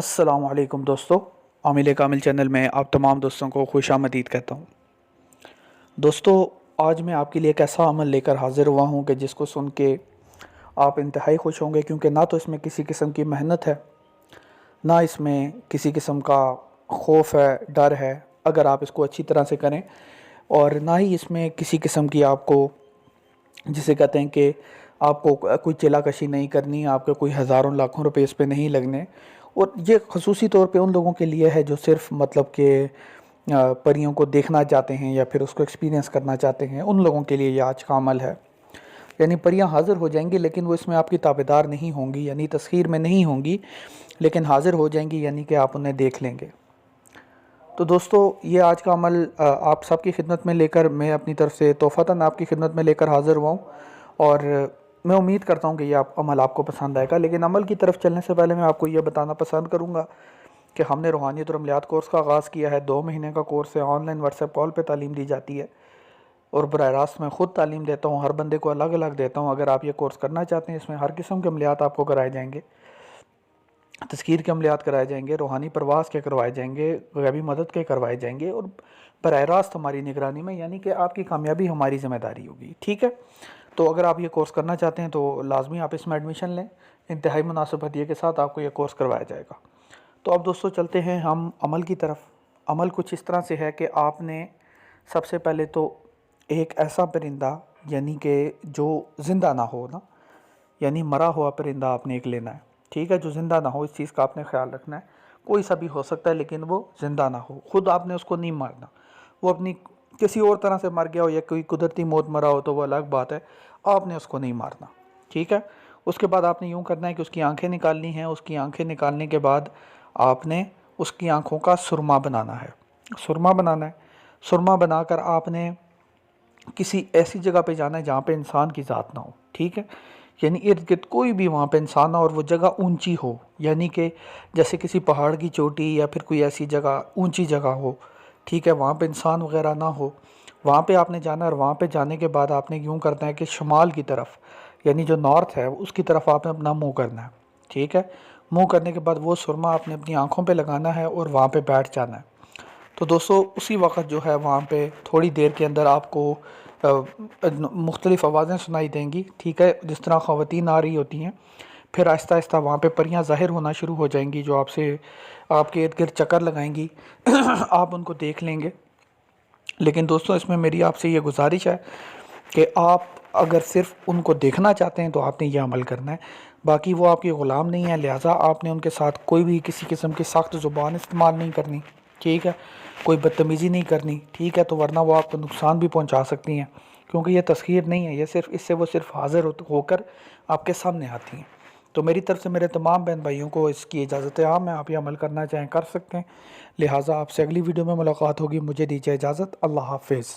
السلام علیکم دوستو، عامل کامل چینل میں آپ تمام دوستوں کو خوش آمدید کہتا ہوں۔ دوستو، آج میں آپ کے لیے ایک ایسا عمل لے کر حاضر ہوا ہوں کہ جس کو سن کے آپ انتہائی خوش ہوں گے، کیونکہ نہ تو اس میں کسی قسم کی محنت ہے، نہ اس میں کسی قسم کا خوف ہے، ڈر ہے اگر آپ اس کو اچھی طرح سے کریں، اور نہ ہی اس میں کسی قسم کی آپ کو جسے کہتے ہیں کہ آپ کو کوئی چلا کشی نہیں کرنی، آپ کے کوئی ہزاروں لاکھوں روپے اس پہ نہیں لگنے۔ اور یہ خصوصی طور پہ ان لوگوں کے لیے ہے جو صرف مطلب کہ پریوں کو دیکھنا چاہتے ہیں یا پھر اس کو ایکسپیرینس کرنا چاہتے ہیں، ان لوگوں کے لیے یہ آج کا عمل ہے۔ یعنی پریاں حاضر ہو جائیں گی لیکن وہ اس میں آپ کی تابعدار نہیں ہوں گی، یعنی تسخیر میں نہیں ہوں گی، لیکن حاضر ہو جائیں گی، یعنی کہ آپ انہیں دیکھ لیں گے۔ تو دوستو، یہ آج کا عمل آپ سب کی خدمت میں لے کر میں اپنی طرف سے تحفتاً آپ کی خدمت میں لے کر حاضر ہوا ہوں، اور میں امید کرتا ہوں کہ یہ عمل آپ کو پسند آئے گا۔ لیکن عمل کی طرف چلنے سے پہلے میں آپ کو یہ بتانا پسند کروں گا کہ ہم نے روحانیت اور عملیات کورس کا آغاز کیا ہے۔ 2 مہینے کا کورس ہے، on line what's app call پہ تعلیم دی جاتی ہے، اور براہ راست میں خود تعلیم دیتا ہوں، ہر بندے کو الگ الگ دیتا ہوں۔ اگر آپ یہ کورس کرنا چاہتے ہیں، اس میں ہر قسم کے عملیات آپ کو کرائے جائیں گے، تذکیر کے عملیات کرائے جائیں گے، روحانی پرواز کے کروائے جائیں گے، غیبی مدد کے کروائے جائیں گے، اور براہ راست ہماری نگرانی میں، یعنی کہ آپ کی کامیابی ہماری ذمہ داری ہوگی، ٹھیک ہے؟ تو اگر آپ یہ کورس کرنا چاہتے ہیں تو لازمی آپ اس میں ایڈمیشن لیں، انتہائی مناسب ہدیے کے ساتھ آپ کو یہ کورس کروایا جائے گا۔ تو اب دوستو چلتے ہیں ہم عمل کی طرف۔ عمل کچھ اس طرح سے ہے کہ آپ نے سب سے پہلے تو ایک ایسا پرندہ، یعنی کہ جو زندہ نہ ہو نا، یعنی مرا ہوا پرندہ آپ نے ایک لینا ہے، ٹھیک ہے؟ جو زندہ نہ ہو، اس چیز کا آپ نے خیال رکھنا ہے۔ کوئی سا بھی ہو سکتا ہے لیکن وہ زندہ نہ ہو۔ خود آپ نے اس کو نہیں مارنا، وہ اپنی کسی اور طرح سے مر گیا ہو یا کوئی قدرتی موت مرا ہو تو وہ الگ بات ہے، آپ نے اس کو نہیں مارنا، ٹھیک ہے؟ اس کے بعد آپ نے یوں کرنا ہے کہ اس کی آنکھیں نکالنی ہیں۔ اس کی آنکھیں نکالنے کے بعد آپ نے اس کی آنکھوں کا سرما بنانا ہے، سرما بنانا ہے۔ سرما بنا کر آپ نے کسی ایسی جگہ پہ جانا ہے جہاں پہ انسان کی ذات نہ ہو، ٹھیک ہے؟ یعنی ارد گرد کوئی بھی وہاں پہ انسان نہ ہو، اور وہ جگہ اونچی ہو، یعنی کہ جیسے کسی پہاڑ کی چوٹی یا پھر کوئی ایسی جگہ اونچی جگہ ہو، ٹھیک ہے؟ وہاں پہ انسان وغیرہ نہ ہو، وہاں پہ آپ نے جانا ہے۔ اور وہاں پہ جانے کے بعد آپ نے یوں کرنا ہے کہ شمال کی طرف، یعنی جو نارتھ ہے اس کی طرف آپ نے اپنا منہ کرنا ہے، ٹھیک ہے؟ منہ کرنے کے بعد وہ سرما آپ نے اپنی آنکھوں پہ لگانا ہے اور وہاں پہ بیٹھ جانا ہے۔ تو دوستو، اسی وقت جو ہے وہاں پہ تھوڑی دیر کے اندر آپ کو مختلف آوازیں سنائی دیں گی، ٹھیک ہے؟ جس طرح خواتین آ رہی ہوتی ہیں، پھر آہستہ آہستہ وہاں پہ پریاں ظاہر ہونا شروع ہو جائیں گی، جو آپ کے ارد گرد چکر لگائیں گی۔ آپ ان کو دیکھ لیں گے۔ لیکن دوستو، اس میں میری آپ سے یہ گزارش ہے کہ آپ اگر صرف ان کو دیکھنا چاہتے ہیں تو آپ نے یہ عمل کرنا ہے، باقی وہ آپ کے غلام نہیں ہیں، لہٰذا آپ نے ان کے ساتھ کوئی بھی کسی قسم کی سخت زبان استعمال نہیں کرنی، ٹھیک ہے؟ کوئی بدتمیزی نہیں کرنی، ٹھیک ہے؟ تو ورنہ وہ آپ کو نقصان بھی پہنچا سکتی ہیں، کیونکہ یہ تسخیر نہیں ہے، یہ صرف اس سے وہ صرف حاضر ہو کر آپ کے سامنے آتی ہیں۔ تو میری طرف سے میرے تمام بہن بھائیوں کو اس کی اجازت ہے، میں آپ یہ عمل کرنا چاہیں کر سکتے ہیں، لہٰذا آپ سے اگلی ویڈیو میں ملاقات ہوگی۔ مجھے دیجیے اجازت، اللہ حافظ۔